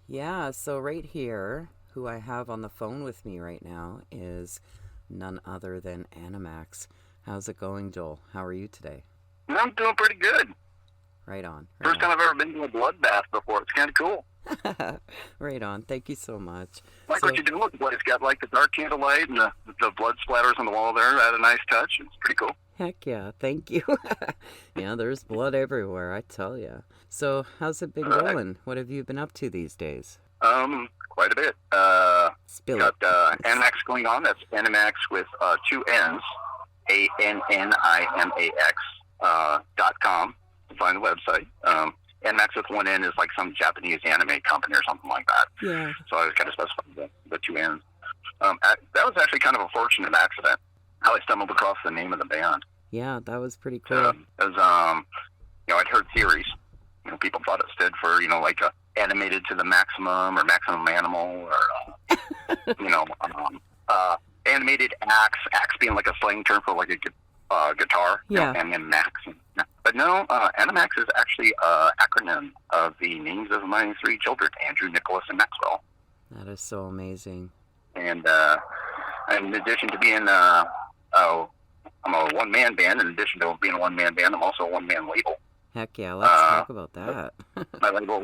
Yeah, so right here, who I have on the phone with me right now is none other than Annimax. How's it going, Joel? How are you today? I'm doing pretty good. Right on. First time I've ever been to a bloodbath before. It's kind of cool. Right on. Thank you so much. Like what you do with the place. Got like the dark candlelight and the blood splatters on the wall there. That had a nice touch. It's pretty cool. Heck yeah, thank you. Yeah, there's blood everywhere, I tell ya. So, how's it been going? What have you been up to these days? Quite a bit. Spill got it. Annimax going on. That's Annimax with two N's. ANNIMAX.com. Find the website. Annimax with one N is like some Japanese anime company or something like that. Yeah. So I was kind of specifying the two N's. That was actually kind of a fortunate accident. How I stumbled across the name of the band. Yeah, that was pretty cool. I'd heard theories. People thought it stood for, like animated to the maximum or maximum animal or, animated axe being like a slang term for like a guitar. Yeah. And then max. But no, Annimax is actually an acronym of the names of my three children, Andrew, Nicholas, and Maxwell. That is so amazing. And in addition to being I'm a one-man band. In addition to being a one-man band, I'm also a one-man label. Heck yeah, let's talk about that. my label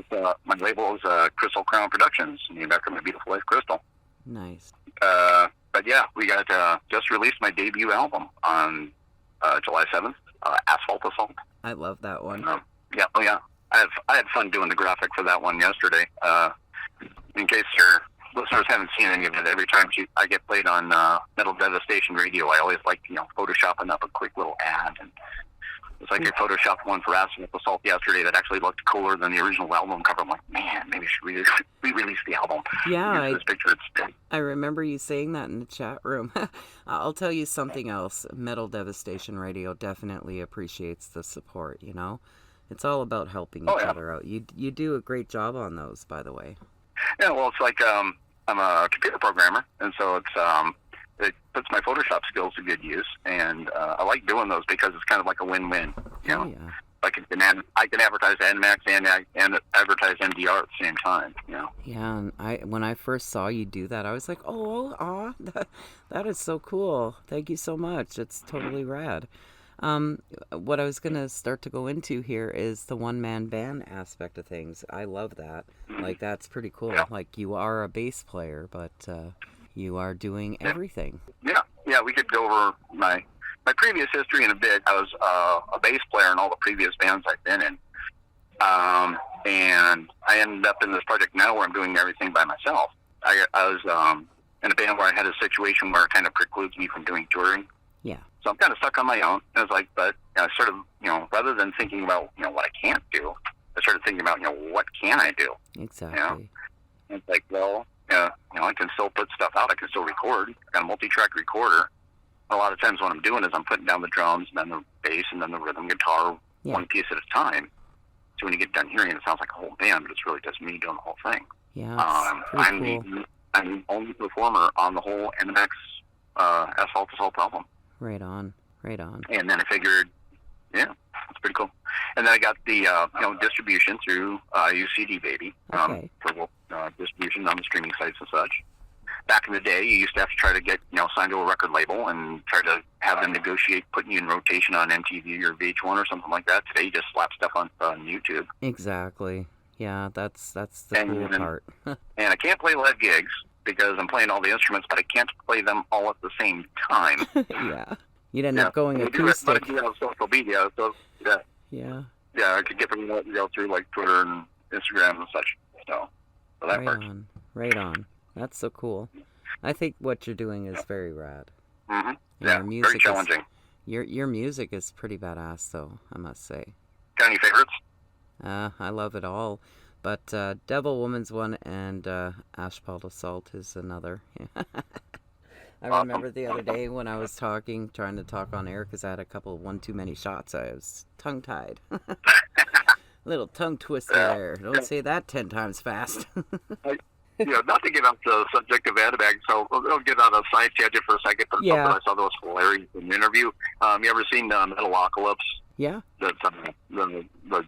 is Crystal Crown Productions, named after my beautiful wife, Crystal. Nice. But yeah, we got just released my debut album on July 7th, Asphalt Assault. I love that one. Yeah. I had fun doing the graphic for that one yesterday. In case your listeners haven't seen any of it, every time I get played on Metal Devastation Radio, I always like, photoshopping up a quick little ad. And it's like I photoshopped one for Asphalt Assault yesterday that actually looked cooler than the original album cover. I'm like, man, maybe I should re-release the album. Yeah, this picture, I remember you saying that in the chat room. I'll tell you something else. Metal Devastation Radio definitely appreciates the support, It's all about helping each other out. You do a great job on those, by the way. Yeah, well, it's like I'm a computer programmer, and so it puts my Photoshop skills to good use, and I like doing those because it's kind of like a win-win. Yeah. I can advertise Annimax and advertise MDR at the same time. Yeah, and when I first saw you do that, I was like, that is so cool. Thank you so much. It's totally rad. What I was going to start to go into here is the one-man band aspect of things. I love that. Like, that's pretty cool. Yeah. Like, you are a bass player, but you are doing everything. Yeah, we could go over my previous history in a bit. I was a bass player in all the previous bands I've been in. And I ended up in this project now where I'm doing everything by myself. I was in a band where I had a situation where it kind of precludes me from doing touring. Yeah. So I'm kind of stuck on my own. And it's like, but I sort of, rather than thinking about, what I can't do, I started thinking about, what can I do? Exactly. And it's like, well, I can still put stuff out. I can still record. I got a multi-track recorder. A lot of times what I'm doing is I'm putting down the drums, and then the bass, and then the rhythm guitar, one piece at a time. So when you get done hearing it, it sounds like a whole band, but it's really just me doing the whole thing. Yeah, I'm the only performer on the whole Annimax Asphalt Assault album. Right on. And then I figured, it's pretty cool. And then I got the distribution through UCD Baby for distribution on the streaming sites and such. Back in the day, you used to have to try to get signed to a record label and try to have them negotiate putting you in rotation on MTV or VH1 or something like that. Today, you just slap stuff on YouTube. Exactly. Yeah, that's the cool part. And I can't play live gigs because I'm playing all the instruments, but I can't play them all at the same time. Yeah. You'd end up going acoustic. But social media, so Yeah, I could get them through like Twitter and Instagram and such. So that works. Right on. That's so cool. I think what you're doing is very rad. Mm-hmm. Yeah, very challenging. Your music is pretty badass, though, I must say. Got any favorites? I love it all. But Devil Woman's one and Asphalt Assault is another. I remember the other day when I was trying to talk on air because I had one too many shots. I was tongue-tied. Little tongue twister there. Don't say that 10 times fast. Not to get off the subject of Annimax, so we'll get on a side tangent for a second. But something I saw that was hilarious in an interview. You ever seen Metalocalypse? Yeah. The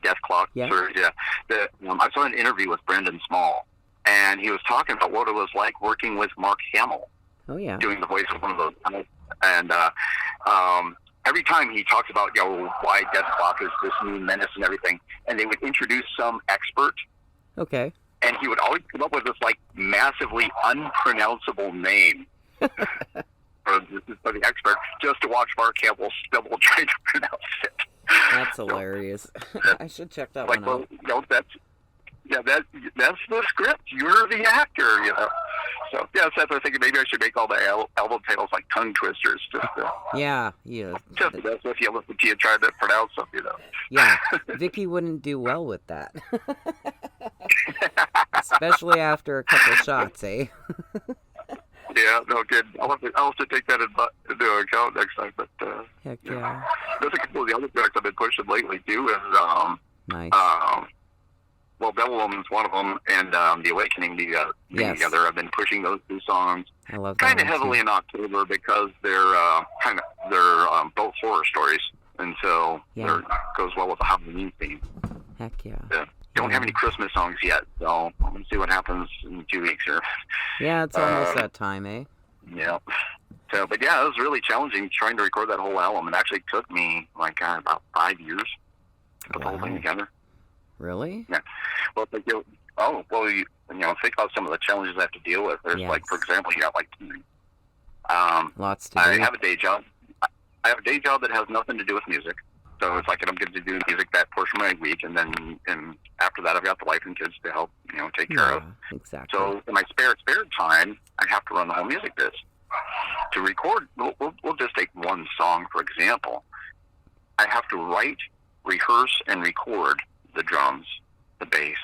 death clock. Yeah. Yeah. I saw an interview with Brendan Small, and he was talking about what it was like working with Mark Hamill. Oh yeah. Doing the voice of one of those, and every time he talks about why death clock is this new menace and everything, and they would introduce some expert. Okay. And he would always come up with this like massively unpronounceable name for the expert, just to watch Mark Hamill stumble trying to pronounce it. That's hilarious. I should check that like, one out. That's the script. You're the actor, So that's what I'm thinking. Maybe I should make all the album titles like tongue twisters. Yeah. Just that's if you listen to you trying to pronounce them, Yeah, Vicky wouldn't do well with that. Especially after a couple shots, eh? Yeah, no good. I'll have to take that into account next time. But heck yeah. There's a couple of the other tracks I've been pushing lately too, and nice. Well, Devil Woman's one of them, and The Awakening the other. I've been pushing those two songs. I love that kind of heavily in October because they're both horror stories, and so it goes well with the Halloween theme. Heck yeah. Don't have any Christmas songs yet, so I'm gonna see what happens in 2 weeks here. Yeah, it's almost that time, eh? Yeah. So, but yeah, it was really challenging trying to record that whole album. It actually took me about 5 years to put the whole thing together. Really? Yeah. Well, think about some of the challenges I have to deal with. There's for example, lots to do. I have a day job. I have a day job that has nothing to do with music. So it's like I'm going to do music that portion of my week, and then after that, I've got the wife and kids to help, take care of. Exactly. So in my spare time, I have to run the whole music biz. To record, we'll just take one song for example. I have to write, rehearse, and record the drums, the bass,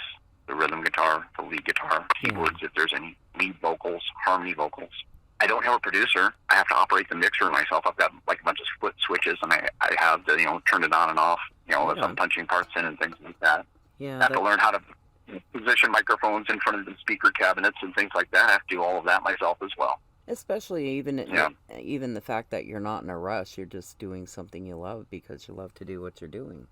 the rhythm guitar, the lead guitar, keyboards if there's any, lead vocals, harmony vocals. I don't have a producer. I have to operate the mixer myself. I've got like a bunch of split switches, and I have to turn it on and off. If I'm punching parts in and things like that. Yeah. I have to learn how to position microphones in front of the speaker cabinets and things like that. I have to do all of that myself as well. Especially even the fact that you're not in a rush. You're just doing something you love because you love to do what you're doing.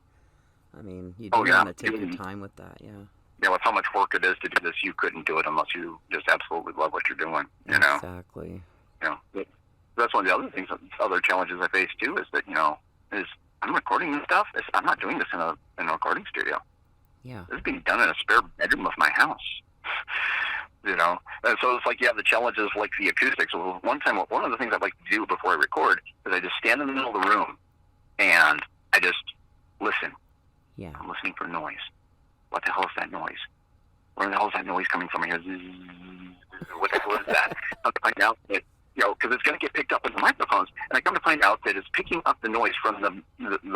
I mean, you do want to take your time with that, with how much work it is to do this, you couldn't do it unless you just absolutely love what you're doing, Exactly. That's one of the other things, other challenges I face too, is that, is I'm recording this stuff. I'm not doing this in a recording studio. Yeah. This is being done in a spare bedroom of my house. And so it's like you have the challenges like the acoustics. Well, one of the things I like to do before I record is I just stand in the middle of the room and I just listen. Yeah. I'm listening for noise. What the hell is that noise? Where the hell is that noise coming from here? What the hell is that? I find out that, because it's going to get picked up in the microphones, and I come to find out that it's picking up the noise from the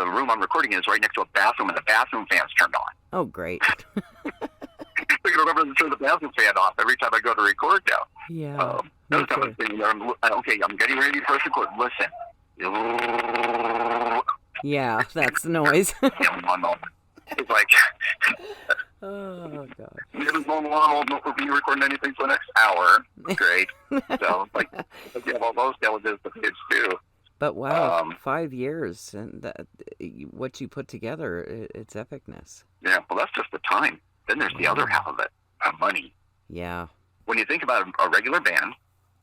room I'm recording in is right next to a bathroom, and the bathroom fan's turned on. Oh, great. I can remember to turn the bathroom fan off every time I go to record now. Yeah. Every time I'm getting ready to press record. Listen. Yeah, that's the noise. It's like, oh god. We'll be recording anything for the next hour. Great. So you have all those challenges to face too. But wow, 5 years and what you put together, it's epicness. Yeah, well, that's just the time. Then there's the other half of it, money. Yeah. When you think about a regular band,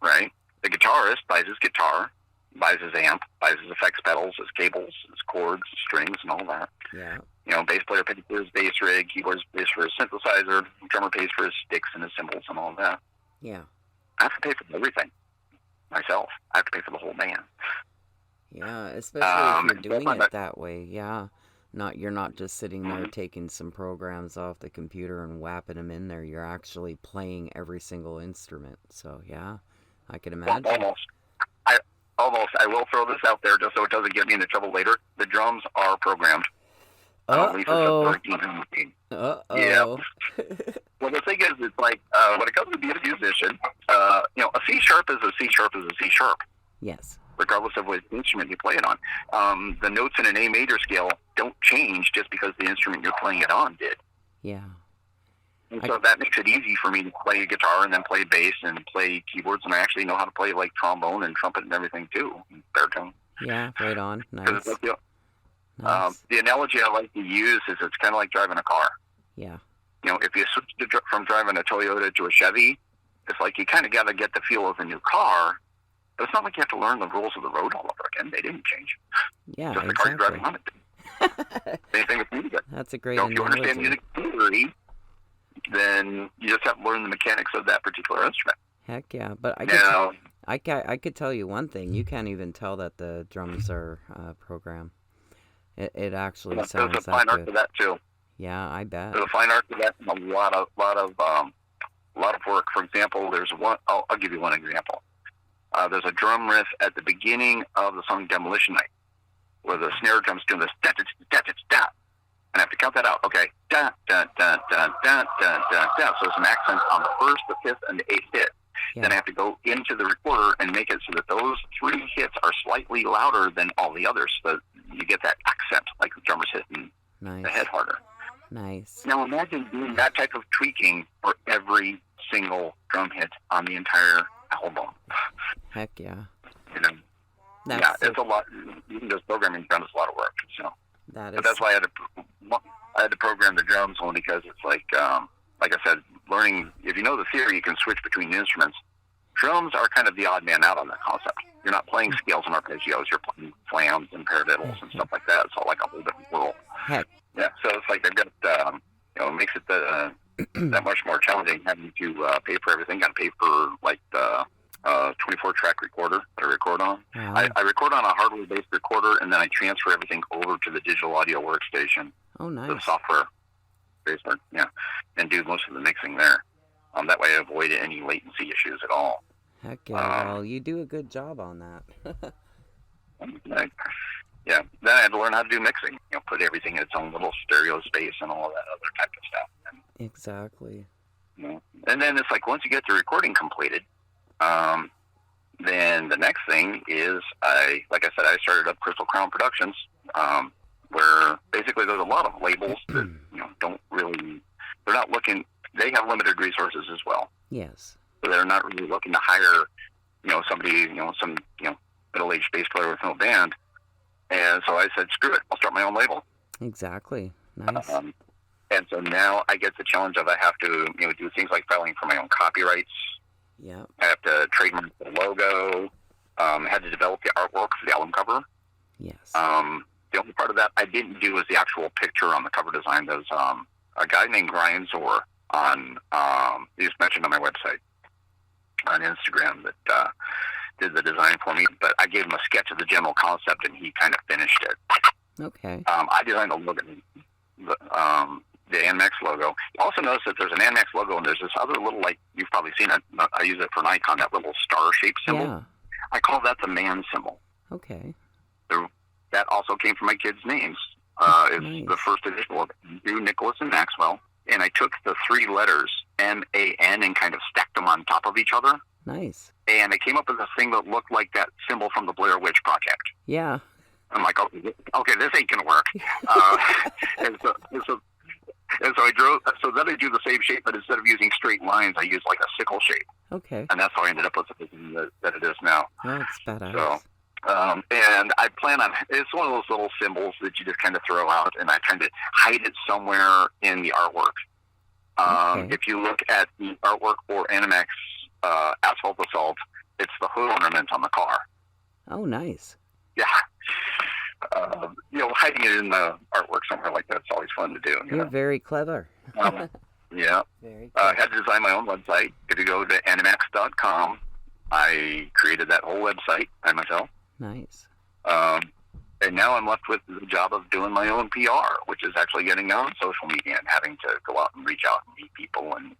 right? The guitarist buys his guitar, buys his amp, buys his effects pedals, his cables, his chords, strings, and all that. Yeah. Bass player pays for his bass rig, keyboard pays for his synthesizer, drummer pays for his sticks and his cymbals and all that. Yeah. I have to pay for everything myself. I have to pay for the whole band. Yeah, especially if you're doing it that way. Yeah. You're not just sitting there taking some programs off the computer and whapping them in there. You're actually playing every single instrument. So yeah, I can imagine. Well, almost. I will throw this out there just so it doesn't get me into trouble later. The drums are programmed. Uh-oh. Yeah. Well, the thing is, it's like, when it comes to being a musician, a C sharp is a C sharp is a C sharp. Yes. Regardless of what instrument you play it on. The notes in an A major scale don't change just because the instrument you're playing it on did. Yeah. And so that makes it easy for me to play guitar and then play bass and play keyboards, and I actually know how to play like trombone and trumpet and everything too, and baritone. Yeah, right on. Nice. Nice. The analogy I like to use is it's kind of like driving a car. Yeah. If you switch from driving a Toyota to a Chevy, it's like you kind of got to get the feel of the new car. But it's not like you have to learn the rules of the road all over again. They didn't change. Yeah, Just the car you're exactly. driving on it. Same thing with music. That's a great If you analogy. understand music theory, then you just have to learn the mechanics of that particular instrument. Heck yeah. But I could tell you one thing. You can't even tell that the drums are programmed. It actually There's sounds a fine that art to good. that too. Yeah, I bet. There's a fine art to that, and a lot of work. For example, there's one. I'll give you one example. There's a drum riff at the beginning of the song "Demolition Night," where the snare drum's doing this da da da da da, and I have to count that out. Okay, da da da da da da da da. So there's an accent on the first, the fifth, and the eighth hit. Yeah. Then I have to go into the recorder and make it so that those three hits are slightly louder than all the others, so that you get that accent, like the drummer's hitting the head harder. Nice. Now imagine doing that type of tweaking for every single drum hit on the entire album. Heck yeah. It's a lot. Even just programming drums is a lot of work. So, that is. but that's why I had to program the drums only because it's like I said, learning. If you know the theory, you can switch between instruments. Drums are kind of the odd man out on that concept. You're not playing scales and arpeggios. You're playing flams and paradiddles and stuff like that. It's all like a whole different world. Heck. Yeah, so it's like they've got, it makes it that much more challenging having to pay for everything. Got to pay for like the 24-track recorder that I record on. Wow. I record on a hardware-based recorder, and then I transfer everything over to the digital audio workstation. Oh, nice. The software-based one, yeah, and do most of the mixing there. That way I avoid any latency issues at all. Heck yeah. Well, you do a good job on that. Yeah, then I had to learn how to do mixing. Put everything in its own little stereo space and all that other type of stuff. And, exactly. And then it's like once you get the recording completed, then the next thing is I started up Crystal Crown Productions, where basically there's a lot of labels that don't really, they're not looking. They have limited resources as well. Yes. So they're not really looking to hire, somebody, some middle-aged bass player with no band. And so I said, screw it, I'll start my own label. Exactly. Nice. And so now I get the challenge of I have to, do things like filing for my own copyrights. Yeah. I have to trademark the logo. I had to develop the artwork for the album cover. Yes. The only part of that I didn't do was the actual picture on the cover design. There's a guy named Ryan Zor on, he's mentioned on my website on Instagram that did the design for me, but I gave him a sketch of the general concept and he kind of finished it. Okay. I designed the logo, the Annimax logo. You also notice that there's an Annimax logo and there's this other little, like, you've probably seen it. I use it for Nikon, that little star-shaped symbol. Yeah. I call that the man symbol. Okay. That also came from my kids' names. It's Nice. the first initial of Andrew, Nicholas, and Maxwell. And I took the three letters, M-A-N, and kind of stacked them on top of each other. Nice. And I came up with a thing that looked like that symbol from the Blair Witch Project. Yeah. I'm like, okay, this ain't going to work. And so I drew, so then I do the same shape, but instead of using straight lines, I use like a sickle shape. Okay. And that's how I ended up with the thing that it is now. That's badass. So, and I plan on, it's one of those little symbols that you just kind of throw out, and I kind of hide it somewhere in the artwork. Okay. If you look at the artwork for Annimax Asphalt Assault, it's the hood ornament on the car. Oh, nice. Yeah. Hiding it in the artwork somewhere like that's always fun to do. You're very clever. Yeah. Very I clever. had to design my own website. If you go to Annimax.com, I created that whole website by myself. Nice. And now I'm left with the job of doing my own PR, which is actually getting on social media and having to go out and reach out and meet people and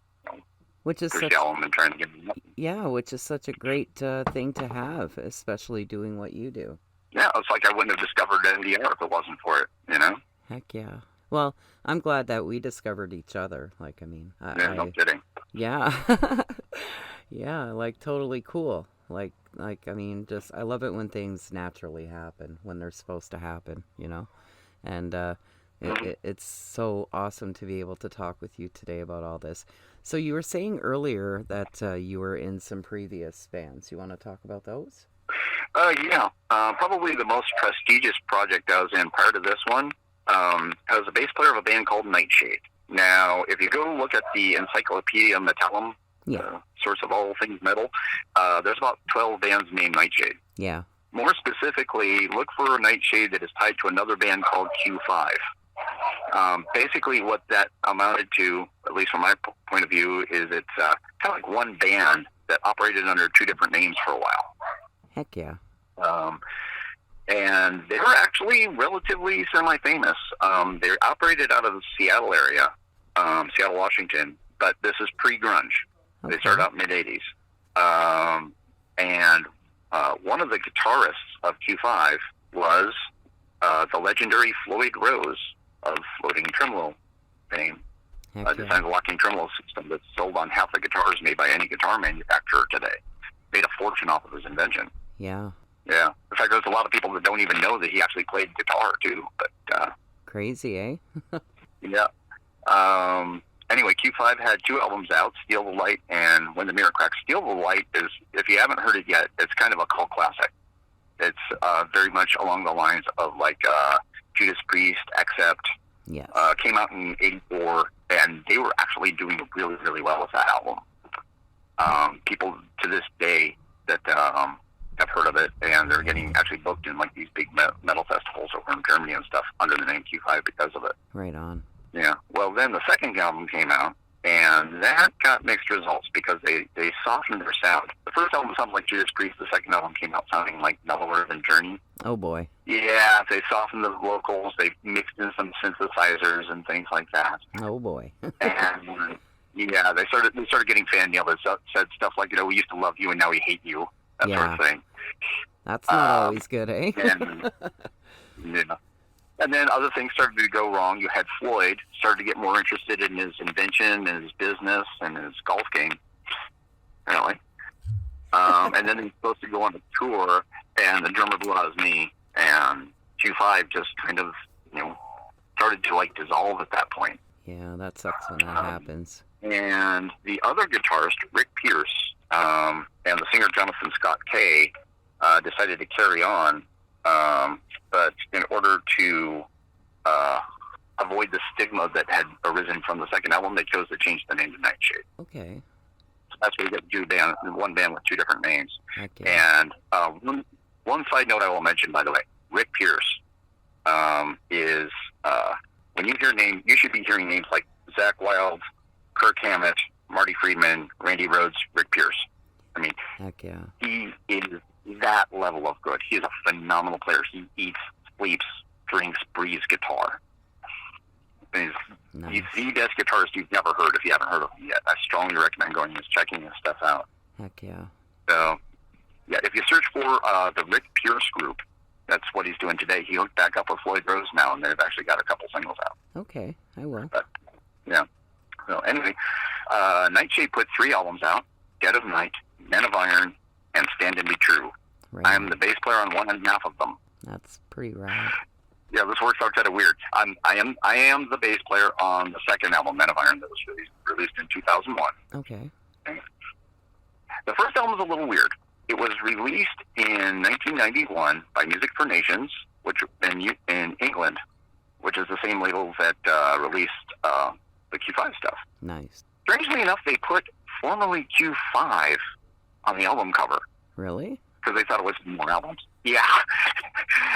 Which is such, pursue them and trying to get them up. yeah, which is such a great thing to have, especially doing what you do. Yeah, it's like I wouldn't have discovered NDR if it wasn't for it, Heck yeah. Well, I'm glad that we discovered each other. Like, I mean, No kidding. yeah, yeah, like totally cool. Like, I mean, just I love it when things naturally happen when they're supposed to happen, and it's so awesome to be able to talk with you today about all this. So you were saying earlier that you were in some previous bands. You want to talk about those? Yeah. Probably the most prestigious project I was in prior to this one. I was a bass player of a band called Nightshade. Now, if you go look at the Encyclopedia Metallum, Yeah. source of all things metal, there's about 12 bands named Nightshade. Yeah. More specifically, look for a Nightshade that is tied to another band called Q5. Basically, what that amounted to, at least from my point of view, is it's kind of like one band that operated under two different names for a while. Heck yeah. And they were actually relatively semi-famous. They operated out of the Seattle area, Seattle, Washington, but this is pre-grunge. Okay. They started out mid-'80s. And one of the guitarists of Q5 was the legendary Floyd Rose of Floating Tremolo fame. Heck Designed a locking tremolo system that's sold on half the guitars made by any guitar manufacturer today. Made a fortune off of his invention. Yeah. Yeah. In fact, there's a lot of people that don't even know that he actually played guitar, too. But Crazy, eh? yeah. Anyway, Q5 had two albums out, Steal the Light and When the Mirror Cracks. Steal the Light is, if you haven't heard it yet, it's kind of a cult classic. It's very much along the lines of like Judas Priest, Accept. Yes. Came out in '84, and they were actually doing really, really well with that album. People to this day that have heard of it, and they're getting actually booked in like these big metal festivals over in Germany and stuff under the name Q5 because of it. Right on. Yeah. Well, then the second album came out, and that got mixed results because they softened their sound. The first album sounded like Judas Priest. The second album came out sounding like Mellower than Journey. Oh boy. Yeah, they softened the vocals. They mixed in some synthesizers and things like that. Oh boy. And yeah, they started getting fan mail that said stuff like, we used to love you and now we hate you, that sort of thing. That's not always good, eh? And, yeah. And then other things started to go wrong. You had Floyd started to get more interested in his invention and his business and his golf game, apparently. And then he was supposed to go on a tour, and the drummer blew out his knee, and Q5 just kind of, started to like dissolve at that point. Yeah, that sucks when that happens. And the other guitarist, Rick Pierce, and the singer Jonathan Scott Kay decided to carry on. But in order to avoid the stigma that had arisen from the second album, they chose to change the name to Nightshade. Okay. So that's where you get one band with two different names. Okay. And one side note I will mention, by the way, Rick Pierce is, when you hear names, you should be hearing names like Zakk Wylde, Kirk Hammett, Marty Friedman, Randy Rhoads, Rick Pierce. I mean, Heck yeah. he is that level of good. He is a phenomenal player. He eats, sleeps, drinks, breathes guitar. He's the best guitarist you've never heard if you haven't heard of him yet. I strongly recommend going and checking his stuff out. Heck yeah. So, yeah, if you search for the Rick Pierce Group, that's what he's doing today. He hooked back up with Floyd Rose now, and they've actually got a couple singles out. Okay, I will. But, yeah. So, anyway, Nightshade put 3 albums out, Dead of Night, Men of Iron, and Stand and Be True. Right. I'm the bass player on one and half of them. That's pretty rad. Yeah, this works out kind of weird. I am the bass player on the second album, Men of Iron, that was released in 2001. Okay. The first album was a little weird. It was released in 1991 by Music for Nations, which in England, which is the same label that released the Q5 stuff. Nice. Strangely enough, they put formerly Q5 on the album cover. Really? Because they thought it was more albums. Yeah.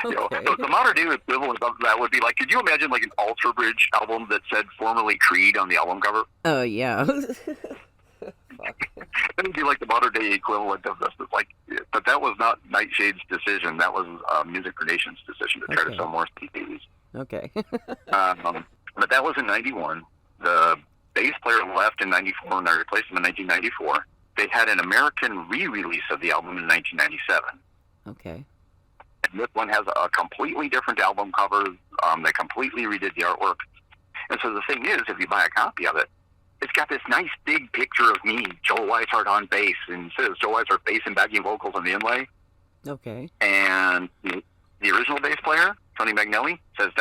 Okay. So the modern day equivalent of that would be like, could you imagine like an Alter Bridge album that said formerly Creed on the album cover? Oh, yeah. It would be like the modern day equivalent of this. It's like, but that was not Nightshade's decision. That was Music for Nations' decision to try to sell more CDs. Okay. But that was in 91. The bass player left in 94, and I replaced him in 1994. They had an American re-release of the album in 1997. Okay. And this one has a completely different album cover. They completely redid the artwork. And so the thing is, if you buy a copy of it, it's got this nice big picture of me, Joel Wiseheart on bass, and it says Joel Wiseheart bass and backing vocals on the inlay. Okay. And the original bass player, Tony Magnelli, says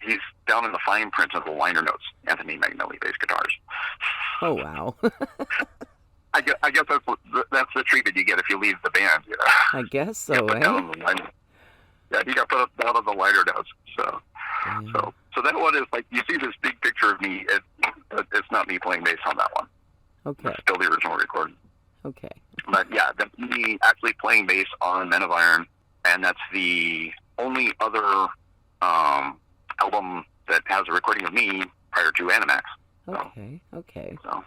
he's down in the fine print of the liner notes, Anthony Magnelli bass guitars. Oh, wow. I guess that's the treatment you get if you leave the band. You know? I guess so, Put down on the liner. Yeah, he got put down on the liner notes. So that one is like, you see this big picture of me. It's not me playing bass on that one. Okay. It's still the original recording. Okay. But yeah, that's me actually playing bass on Men of Iron, and that's the only other album that has a recording of me prior to Annimax. Okay. So.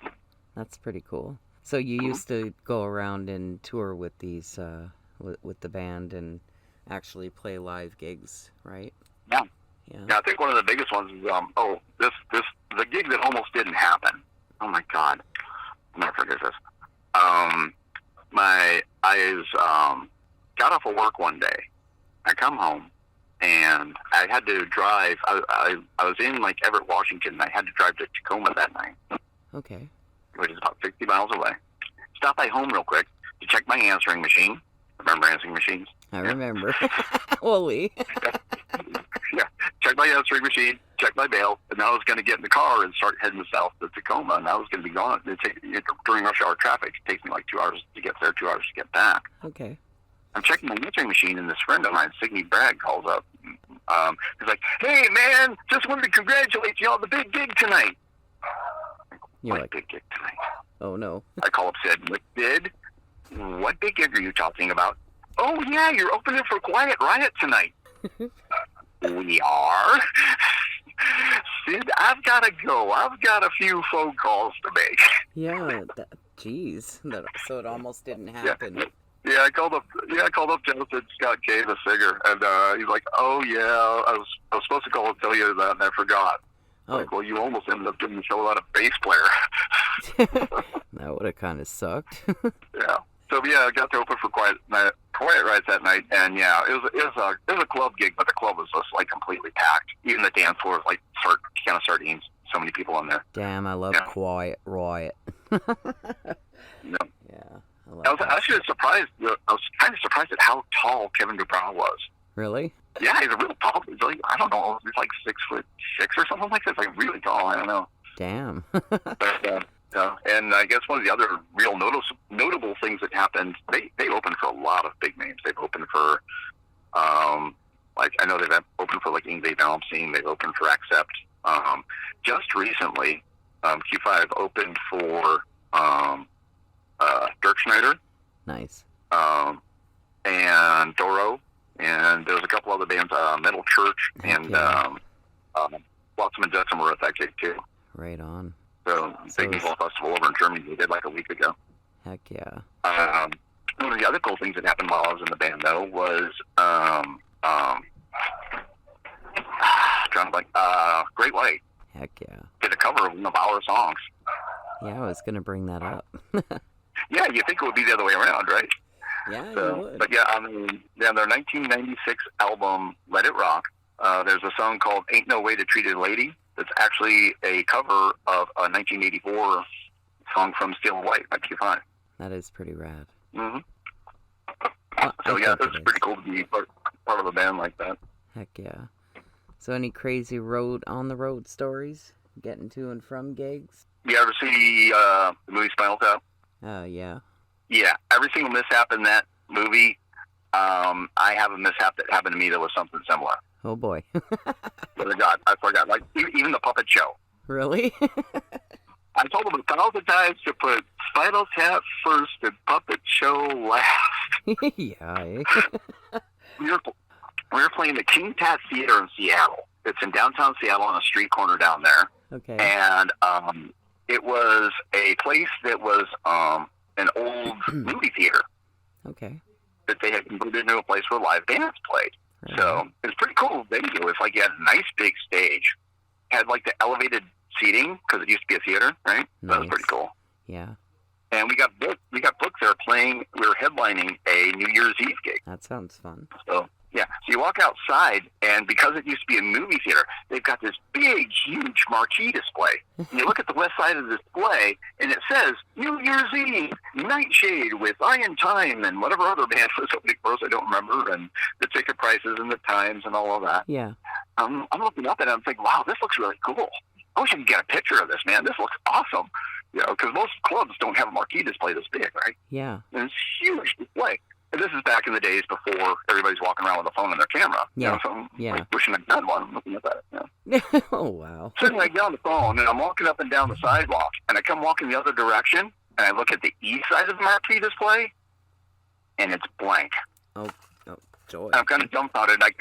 That's pretty cool. So you used to go around and tour with these, with the band and actually play live gigs, right? Yeah. Yeah. Yeah, I think one of the biggest ones is the gig that almost didn't happen. Oh my God, I'll never forget this. I got off of work one day. I come home and I had to drive. I was in like Everett, Washington, and I had to drive to Tacoma that night. Okay. Which is about 60 miles away. Stop by home real quick to check my answering machine. Remember answering machines? I remember. Holy. Yeah. Check my answering machine, check my mail, and then I was going to get in the car and start heading south to Tacoma, and I was going to be gone. During rush hour traffic, it takes me like 2 hours to get there, 2 hours to get back. Okay. I'm checking my answering machine, and this friend of mine, Signe Bragg, calls up. He's like, "Hey, man, just wanted to congratulate you on the big gig tonight." You're What like, big gig tonight? oh no. I call up Sid. What bid? What big gig are you talking about? Oh, yeah, you're opening for Quiet Riot tonight. We are? Sid, I've got to go. I've got a few phone calls to make. Yeah, geez. So it almost didn't happen. Yeah, I called up Jonathan Scott Kay, the singer, and he's like, "Oh yeah, I was supposed to call and tell you that, and I forgot." Oh. Like, well, you almost ended up doing the show without a bass player. That would have kind of sucked. Yeah. So yeah, I got to open for Quiet Riot that night, and yeah, it was a club gig, but the club was just like completely packed. Even the dance floor was like can of sardines. So many people in there. Damn, I love Quiet Riot. Yeah. Yeah. I was actually surprised. I was kind of surprised at how tall Kevin DuBrow was. Really? Yeah, he's a real tall. He's like, I don't know, he's like 6'6" or something like that. Like really tall. I don't know. Damn. But, and I guess one of the other real notable things that happened, they opened for a lot of big names. They've opened for, like, I know they've opened for like Yngwie Malmsteen. They've opened for Accept. Just recently, Q5 opened for Dirk Schneider. Nice. And Doro. And there was a couple other bands, Metal Church and Flotsam and Jetsam were at that gig too. Right on. So Big Meatball Festival over in Germany they did like a week ago. Heck yeah. One of the other cool things that happened while I was in the band though was Great White. Heck yeah. Did a cover of one of our songs. Yeah, I was gonna bring that up. Yeah, you think it would be the other way around, right? Yeah, So, you would. but yeah, their 1996 album Let It Rock. There's a song called Ain't No Way to Treat a Lady. That's actually a cover of a 1984 song from Steel and White by Q5. That is pretty rad. Mm-hmm. Well, So I yeah, think it's pretty cool to be part of a band like that. Heck yeah. So any crazy on the road stories? Getting to and from gigs? You ever see the movie Spinal Tap? Yeah. Yeah, every single mishap in that movie, I have a mishap that happened to me that was something similar. Oh boy. I forgot. Like even the puppet show. Really? I told them 1,000 times to put Spinal Tap first and puppet show last. Yeah. We were playing the King Tat Theater in Seattle. It's in downtown Seattle on a street corner down there. Okay. And it was a place that was an old movie theater. Okay. That they had converted into a place where live bands played. Right. So it's pretty cool venue. It's like you had a nice big stage. Had like the elevated seating because it used to be a theater, right? Nice. That was pretty cool. Yeah. And we got booked there playing. We were headlining a New Year's Eve gig. That sounds fun. So yeah, so you walk outside, and because it used to be a movie theater, they've got this big, huge marquee display. And you look at the west side of the display, and it says New Year's Eve, Nightshade with Iron Time and whatever other band was opening for us, I don't remember, and the ticket prices and the times and all of that. Yeah. I'm looking up at it, and I'm thinking, wow, this looks really cool. I wish I could get a picture of this, man. This looks awesome. You know, because most clubs don't have a marquee display this big, right? Yeah. And it's huge display. And this is back in the days before everybody's walking around with a phone and their camera. Yeah. You know, so I'm like wishing I had one, looking at that. Yeah. Oh, wow. Sitting right down the phone, and I'm walking up and down the sidewalk, and I come walking the other direction, and I look at the east side of the marquee display, and it's blank. Oh, joy. And I'm kind of dumbfounded. I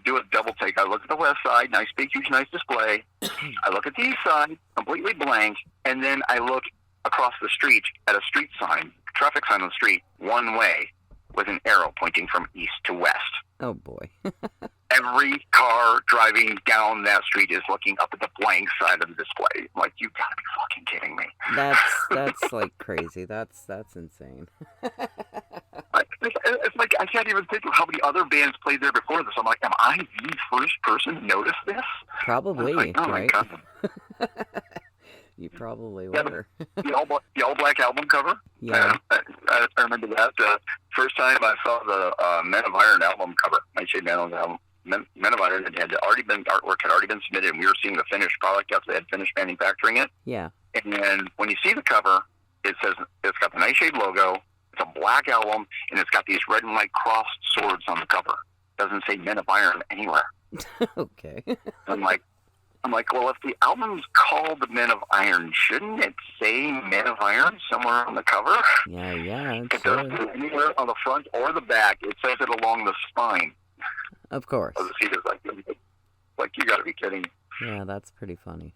do a double take. I look at the west side, nice big, huge, nice display. I look at the east side, completely blank, and then I look across the street at a street sign, traffic sign on the street, one way, with an arrow pointing from east to west. Oh, boy. Every car driving down that street is looking up at the blank side of the display. I'm like, you gotta be fucking kidding me. That's like crazy. That's insane. It's like I can't even think of how many other bands played there before this. I'm like, am I the first person to notice this? Probably, like, oh right? My God. You probably Yeah, were. the all black album cover. Yeah. I remember that. First time I saw the Men of Iron album cover, Nightshade Man album. Men of Iron artwork had already been submitted, and we were seeing the finished product after they had finished manufacturing it. Yeah. And then when you see the cover, it says it's got the Nightshade logo. It's a black album, and it's got these red and white crossed swords on the cover. It doesn't say Men of Iron anywhere. Okay. I'm like, well, if the album's called Men of Iron, shouldn't it say Men of Iron somewhere on the cover? Yeah. It doesn't say anywhere on the front or the back. It says it along the spine. Of course. Of the seat is like you got to be kidding me. Yeah, that's pretty funny.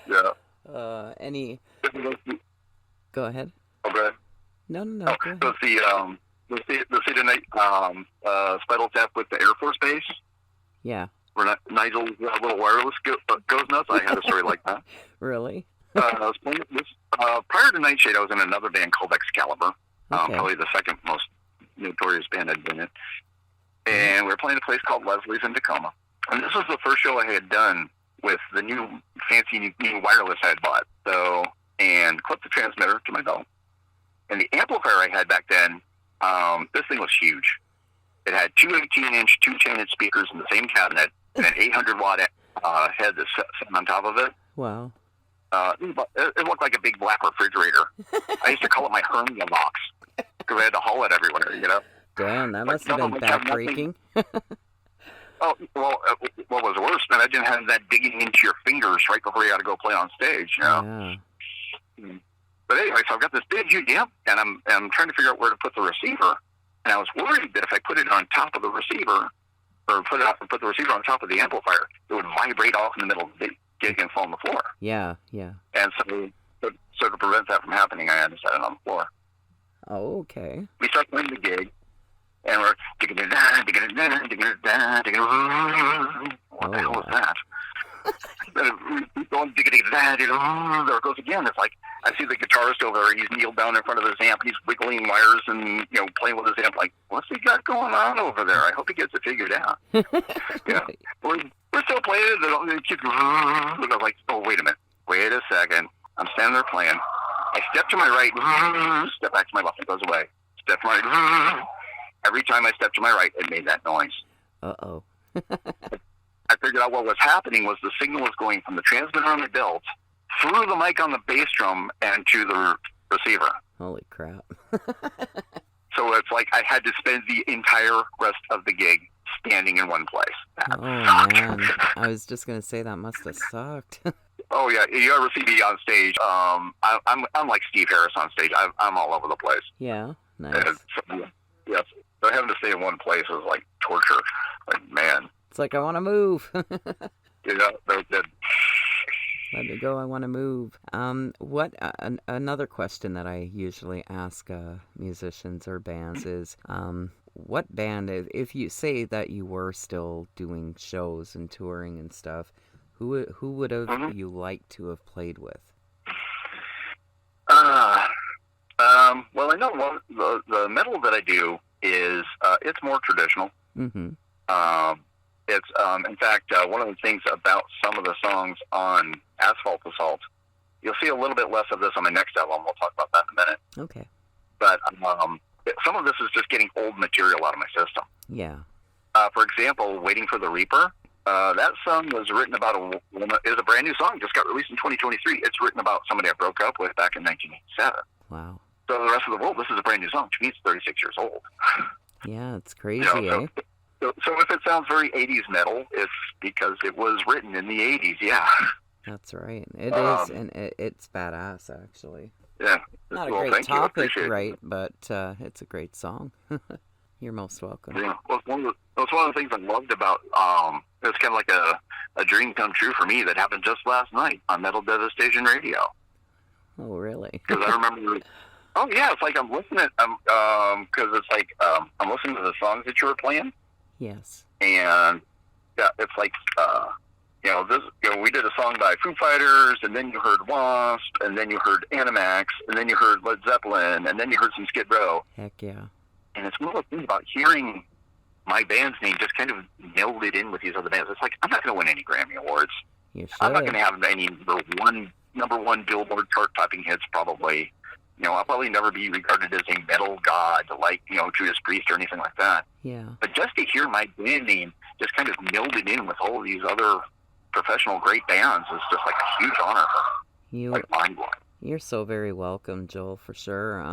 Yeah. Any? Go ahead. Oh, go ahead. No. Go ahead. The see tonight, Spinal Tap with the Air Force Base. Yeah. Where Nigel's little wireless goes nuts. I had a story like that. Really? I was playing this prior to Nightshade. I was in another band called Excalibur. Okay. Probably the second most notorious band I'd been in. And we were playing a place called Leslie's in Tacoma. And this was the first show I had done with the new fancy new wireless I had bought. So, and clipped the transmitter to my belt. And the amplifier I had back then, this thing was huge. It had two 18-inch, two 10-inch speakers in the same cabinet, and an 800-watt head that sat on top of it. Wow. It looked like a big black refrigerator. I used to call it my hernia box because I had to haul it everywhere, you know? Damn, that must have been backbreaking. Oh, well, what was worse, man, I didn't have that digging into your fingers right before you had to go play on stage, you know? Yeah. But anyway, so I've got this big huge amp, and I'm trying to figure out where to put the receiver. And I was worried that if I put it on top of the receiver, or put the receiver on top of the amplifier, it would vibrate off in the middle of the gig and fall on the floor. Yeah. And so to prevent that from happening, I had to set it on the floor. Oh, okay. We start playing the gig, and we're digging it down, digging it down, digging it down, digging it down. What the hell was that? We go digging it down, there it goes again. It's like I see the guitarist over there. He's kneeled down in front of his amp. He's wiggling wires and playing with his amp. Like, what's he got going on over there? I hope he gets it figured out. Yeah, we're still playing it. The kids go. I was like, oh, wait a minute. Wait a second. I'm standing there playing. I step to my right. Step back to my left. It goes away. Step to my right. Every time I stepped to my right, it made that noise. Uh-oh. I figured out what was happening was the signal was going from the transmitter on the belt through the mic on the bass drum and to the receiver. Holy crap. So it's like I had to spend the entire rest of the gig standing in one place. That sucked. Man. I was just going to say that must have sucked. Oh, yeah. You ever see me on stage? I'm like Steve Harris on stage. I'm all over the place. Yeah, nice. Yes. So having to stay in one place was like torture. Like, man. It's like, I want to move. Yeah, that did. Let me go, I want to move. Another question that I usually ask musicians or bands is, what band, if you say that you were still doing shows and touring and stuff, who would have you liked to have played with? Well, I know the metal that I do is it's more traditional. Mm-hmm. It's in fact one of the things about some of the songs on Asphalt Assault. You'll see a little bit less of this on my next album. We'll talk about that in a minute. Okay. But some of this is just getting old material out of my system. Yeah. For example, Waiting for the Reaper. That song was written about a woman. It's a brand new song. Just got released in 2023. It's written about somebody I broke up with back in 1987. Wow. So the rest of the world, this is a brand new song. To me, it's 36 years old. Yeah, it's crazy, eh? So if it sounds very 80s metal, it's because it was written in the 80s, yeah. That's right. It is, and it's badass, actually. Yeah. Not a great topic, right, but it's a great song. You're most welcome. Yeah. Well, it's one of the things I loved about, it's kind of like a dream come true for me that happened just last night on Metal Devastation Radio. Oh, really? Because I remember... Oh yeah, it's like I'm listening. Because it's like I'm listening to the songs that you were playing. Yes. And yeah, it's like we did a song by Foo Fighters, and then you heard Wasp, and then you heard Annimax, and then you heard Led Zeppelin, and then you heard some Skid Row. Heck yeah. And it's one of the things about hearing my band's name just kind of melded in with these other bands. It's like I'm not going to win any Grammy Awards. You should. I'm not going to have any number one Billboard chart-topping hits probably. I'll probably never be regarded as a metal god like, Judas Priest or anything like that. Yeah. But just to hear my band name just kind of melded in with all of these other professional great bands is just like a huge honor for me. Like mind-blowing. You're so very welcome, Joel, for sure.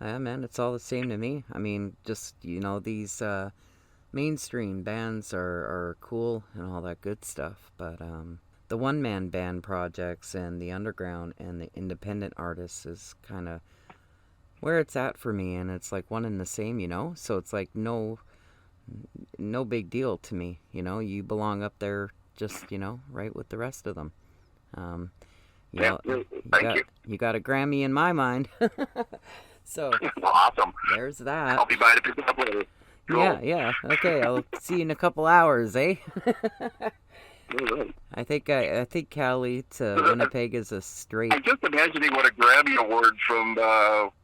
Yeah, man, it's all the same to me. I mean, just, these mainstream bands are cool and all that good stuff, but the one-man band projects and the underground and the independent artists is kind of where it's at for me, and it's like one and the same, so it's like no big deal to me, you belong up there just, right with the rest of them. You got a Grammy in my mind. So awesome. There's that. I'll be by to pick it up later. Cool. Yeah. Okay, I'll see you in a couple hours, eh? I think Cali to Winnipeg is a straight. I'm just imagining what a Grammy Award from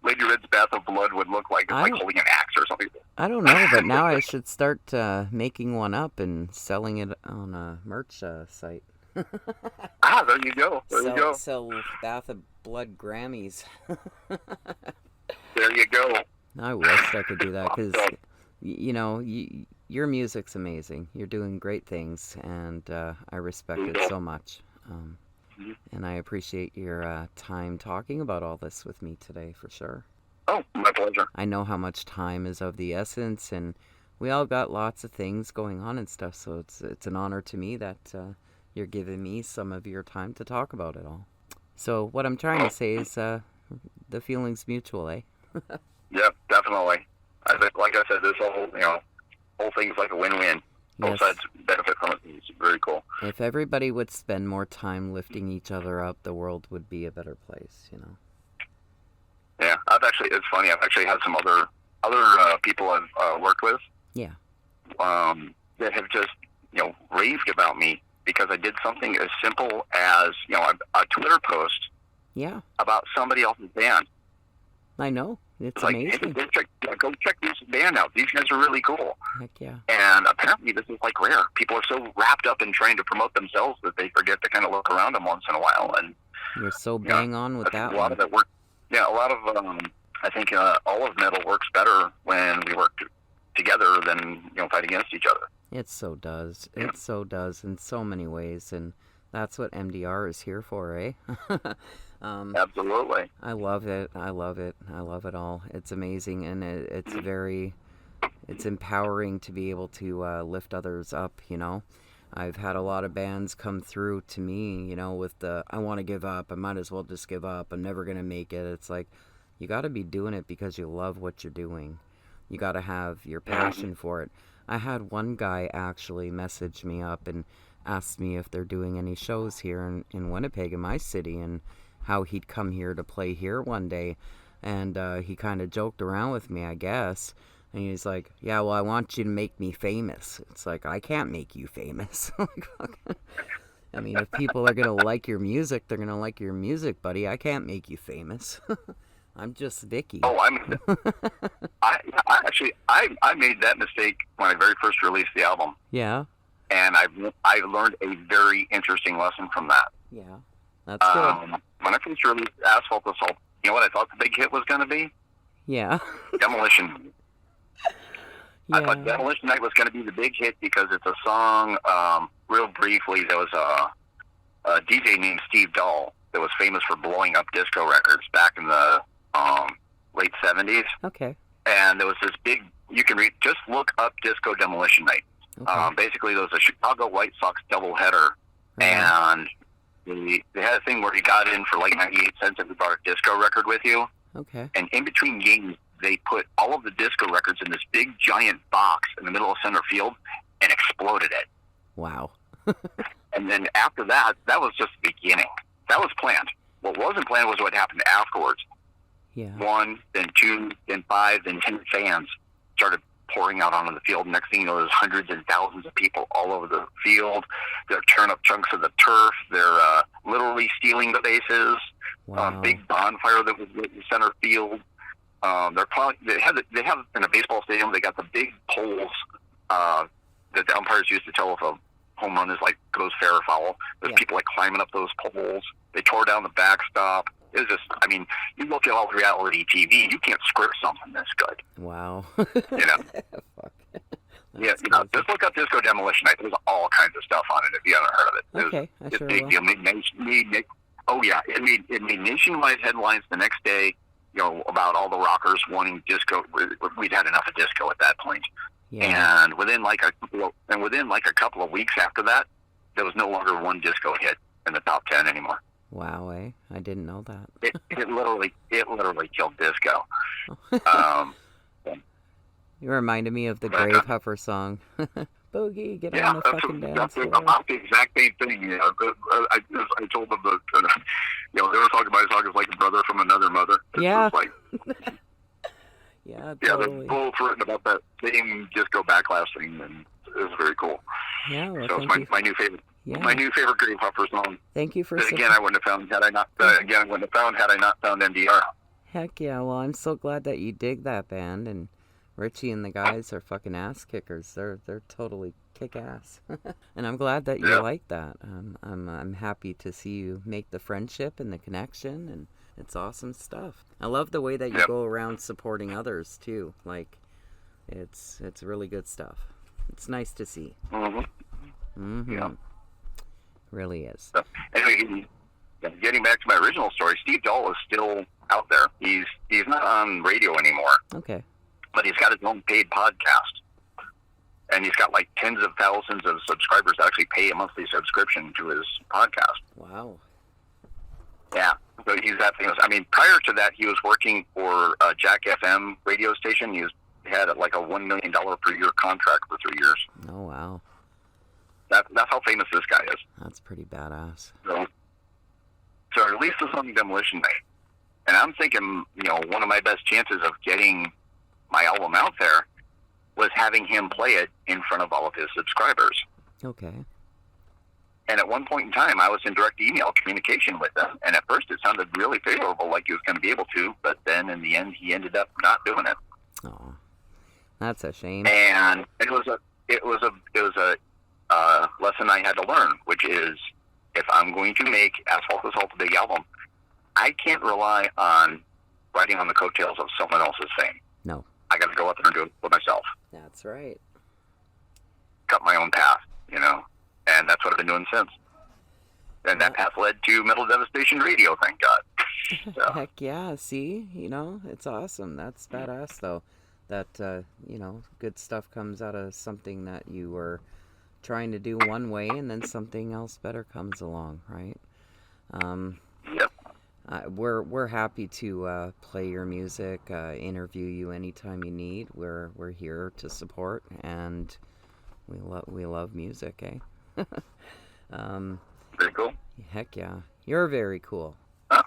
Lady Red's Bath of Blood would look like. It's like holding an axe or something. I don't know, but now I should start making one up and selling it on a merch site. There you go. Sell Bath of Blood Grammys. There you go. I wish I could do that because, your music's amazing. You're doing great things, and I respect it so much. And I appreciate your time talking about all this with me today, for sure. Oh, my pleasure. I know how much time is of the essence, and we all got lots of things going on and stuff, so it's an honor to me that you're giving me some of your time to talk about it all. So what I'm trying to say is the feeling's mutual, eh? Yeah, definitely. I think, like I said, this whole thing's like a win-win. Both sides benefit from it. It's very cool. If everybody would spend more time lifting each other up, the world would be a better place, Yeah, it's funny. I've actually had some other people I've worked with. Yeah. That have just, raved about me because I did something as simple as, a Twitter post. Yeah. About somebody else's band. I know. It's like, amazing. Hey, go check this band out. These guys are really cool. Heck yeah. And apparently this is like rare. People are so wrapped up in trying to promote themselves that they forget to kind of look around them once in a while. And you're so bang on with that. A lot of it works. Yeah, a lot of I think all of metal works better when we work together than fight against each other. It so does. It so does in so many ways, and that's what MDR is here for, eh? Absolutely. I love it. I love it all. It's amazing, and it's empowering to be able to lift others up, I've had a lot of bands come through to me, with the, I want to give up, I might as well just give up, I'm never going to make it. It's like, you got to be doing it because you love what you're doing. You got to have your passion for it. I had one guy actually message me up and asked me if they're doing any shows here in Winnipeg, in my city, and how he'd come here to play here one day. And he kind of joked around with me, I guess. And he's like, yeah, well, I want you to make me famous. It's like, I can't make you famous. I mean, if people are going to like your music, they're going to like your music, buddy. I can't make you famous. I'm just Vicky. Oh, I made that mistake when I very first released the album. Yeah. And I learned a very interesting lesson from that. Yeah, that's good. When I first released Asphalt Assault, you know what I thought the big hit was going to be? Yeah. Demolition. I thought Yeah. Demolition Night was going to be the big hit because it's a song. Real briefly, there was a DJ named Steve Dahl that was famous for blowing up disco records back in the late 70s. Okay. And there was this big, you can read, just look up Disco Demolition Night. Okay. Basically, there was a Chicago White Sox doubleheader, Uh-huh. and they had a thing where you got in for like 98 cents if you brought a disco record with you. Okay. And in between games, they put all of the disco records in this big giant box in the middle of center field and exploded it. Wow. And then after that, that was just the beginning. That was planned. What wasn't planned was what happened afterwards. Yeah. 1, then 2, then 5, then 10 fans started pouring out onto the field. Next thing you know, there's hundreds and thousands of people all over the field. They're tearing up chunks of the turf. They're literally stealing the bases. Wow. Big bonfire that was lit in center field. They have in a baseball stadium. They got the big poles that the umpires used to tell if a home run is like goes fair or foul. There's people like climbing up those poles. They tore down the backstop. It was just, I mean, you look at all the reality TV, you can't script something this good. Wow. You know. Fuck. Yeah, you know, just look up Disco Demolition Night. There's all kinds of stuff on it if you haven't heard of it. Okay, I It's sure big will. deal. It made nationwide headlines the next day. You know, about all the rockers wanting disco. We'd had enough of disco at that point. Yeah. And within like a couple of weeks after that, there was no longer one disco hit in the top 10 anymore. Wow, eh? I didn't know that. It literally killed disco. You reminded me of the Right. Grave Huffer song. Boogie, get Yeah, on the fucking dance that's floor. about the exact same thing. You know, I told them that you know, they were talking about his song as like a brother from another mother. It's Yeah. just like, Yeah, yeah, totally. they're both written about that same disco backlash thing, and it was very cool. Yeah, well, So thank it's you. my new favorite. Yeah, My new favorite Grave Huffer song. thank you for That again, I wouldn't have found had I not. Had I not found NDR. Heck yeah, well, I'm so glad that you dig that band, and Richie and the guys are fucking ass kickers. They're totally kick ass, and I'm glad that you Yeah. like that. I'm happy to see you make the friendship and the connection, and it's awesome stuff. I love the way that you Yep. go around supporting others too. Like, it's really good stuff. It's nice to see. Mm-hmm. Yeah. Really is. So, anyway, getting back to my original story, Steve Dahl is still out there. He's not on radio anymore, Okay. but he's got his own paid podcast. And he's got like tens of thousands of subscribers that actually pay a monthly subscription to his podcast. Wow. Yeah. So he's that famous. I mean, prior to that, he was working for Jack FM radio station. He had like a $1 million per year contract for 3 years. Oh wow. That's how famous this guy is. That's pretty badass. So at least it's on Demolition Night. And I'm thinking, you know, one of my best chances of getting my album out there was having him play it in front of all of his subscribers. Okay. And at one point in time, I was in direct email communication with him. And at first, it sounded really favorable, like he was going to be able to. But then, in the end, he ended up not doing it. Oh, that's a shame. And it was a lesson I had to learn, which is if I'm going to make Asphalt Assault a big album, I can't rely on riding on the coattails of someone else's fame. No. I got to go out there and do it for myself. That's right. Cut my own path, you know, and that's what I've been doing since. And that path led to Metal Devastation Radio, thank God. So, Heck yeah, see? You know, it's awesome. That's badass, though. That, you know, good stuff comes out of something that you were trying to do one way and then something else better comes along, right? yep. We're happy to play your music, interview you anytime you need. We're here to support, and we love music, eh? Very cool. Heck yeah, you're very cool. Oh,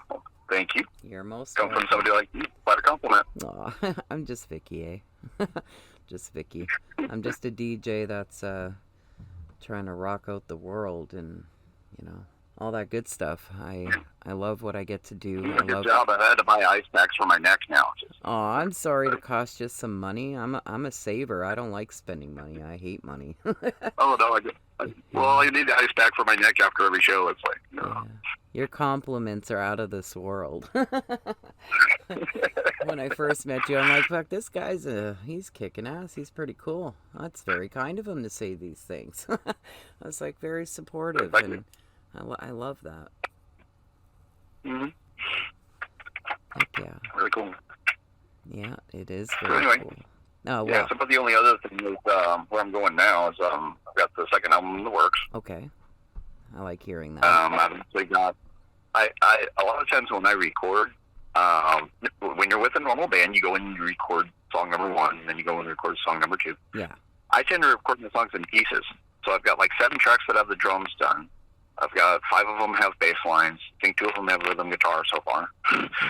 thank you. You're most Come from somebody like you. Quite a compliment. Aw, I'm just Vicky, eh? Just Vicky. I'm just a DJ that's trying to rock out the world and, you know, all that good stuff. I love what I get to do. You did I a good love. job. I had to buy ice packs for my neck now. Oh, I'm sorry to cost you some money. I'm a saver. I don't like spending money. I hate money. Oh, no. Well, I need the ice pack for my neck after every show. It's like, no. Yeah. Your compliments are out of this world. When I first met you, I'm like, fuck, this guy's he's kicking ass. He's pretty cool. That's very kind of him to say these things. I was like very supportive, and I love that. Mm-hmm. Heck yeah. Very cool. Yeah, it is So very anyway, cool. Oh, well. yeah. So, but the only other thing is where I'm going now is I've got the second album in the works. Okay. I like hearing that. I've actually got. I a lot of times when I record, when you're with a normal band, you go in and you record song number 1, and then you go and record song number 2. Yeah. I tend to record the songs in pieces. So I've got like 7 tracks that have the drums done. I've got 5 of them have bass lines. I think 2 of them have rhythm guitar so far.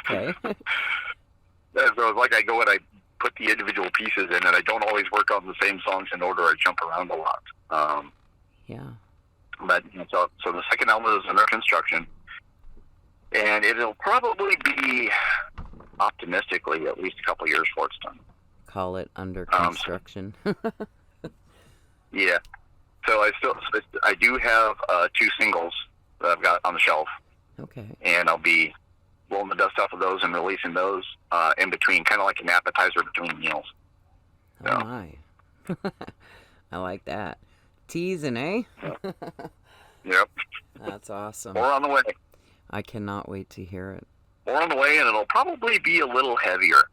Okay. So it's like I go and I put the individual pieces in, and I don't always work on the same songs in order. I jump around a lot. Yeah. But so the second album is under construction, and it'll probably be, optimistically, at least a couple years before it's done. Call it under construction. Yeah. So I do have 2 singles that I've got on the shelf. Okay. And I'll be blowing the dust off of those and releasing those in between, kind of like an appetizer between meals. Oh my. I like that. Teasing, eh? Yep. That's awesome. We're on the way. I cannot wait to hear it. We're on the way, and it'll probably be a little heavier.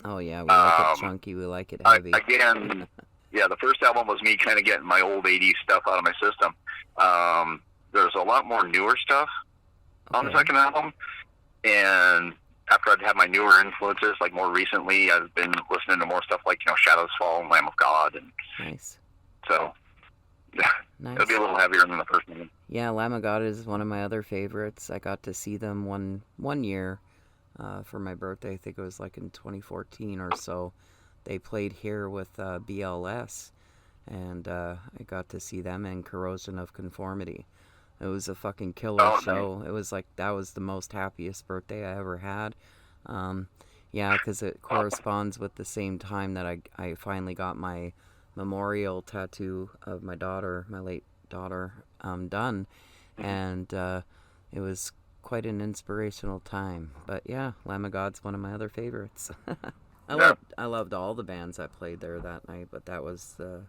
Oh yeah, we like it chunky, we like it heavy. Again, yeah, the first album was me kind of getting my old 80s stuff out of my system. There's a lot more newer stuff on the second album, and after I'd had my newer influences, like more recently, I've been listening to more stuff like, Shadows Fall and Lamb of God, and nice. So nice. It'll be a little heavier than the first one. Yeah, Lamb of God is one of my other favorites. I got to see them one year for my birthday. I think it was like in 2014 or so. They played here with BLS, and I got to see them in Corrosion of Conformity. It was a fucking killer show. Nice. It was like, that was the most happiest birthday I ever had. Yeah, because it corresponds with the same time that I finally got my memorial tattoo of my daughter, my late daughter, done. And it was quite an inspirational time. But yeah, Lamb of God's one of my other favorites. I loved all the bands that played there that night, but that was a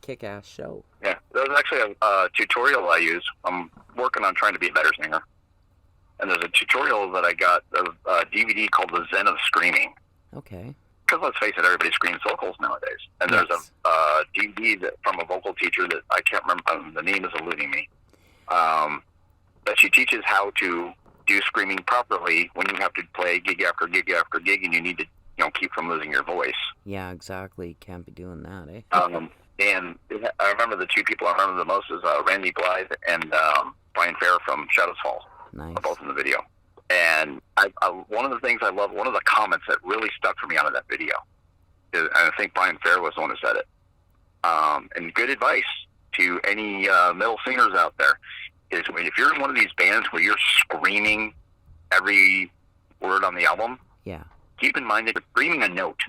kick-ass show. Yeah, there's actually a tutorial I use. I'm working on trying to be a better singer. And there's a tutorial that I got of a DVD called The Zen of Screaming. Okay. Because let's face it, everybody screams vocals nowadays. And yes. There's a DVD from a vocal teacher that I can't remember, the name is eluding me, that she teaches how to do screaming properly when you have to play gig after gig after gig, and you need to, keep from losing your voice. Yeah, exactly. Can't be doing that, eh? And I remember the 2 people I remember the most is Randy Blythe and Brian Fair from Shadows Fall. Nice. Both in the video. And one of the things I love, one of the comments that really stuck for me out of that video, is, and I think Brian Fair was the one who said it, and good advice to any metal singers out there, is if you're in one of these bands where you're screaming every word on the album, yeah, keep in mind that you're screaming a note.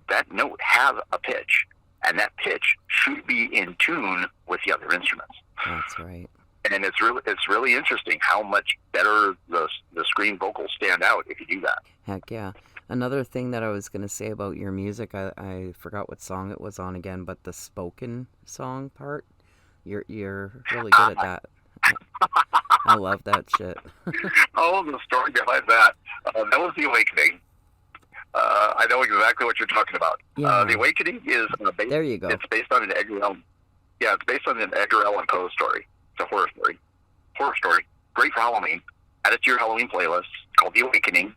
That note has a pitch, and that pitch should be in tune with the other instruments. That's right. And it's really interesting how much better the screen vocals stand out if you do that. Heck yeah. Another thing that I was going to say about your music, I forgot what song it was on again, but the spoken song part, you're really good at that. I love that shit. Oh, the story behind that. That was The Awakening. I know exactly what you're talking about. Yeah. The Awakening is based, there you go. It's based on an Edgar Allan. Yeah, it's based on an Edgar Allan Poe story. It's a horror story. Great for Halloween. Add it to your Halloween playlist. It's called The Awakening.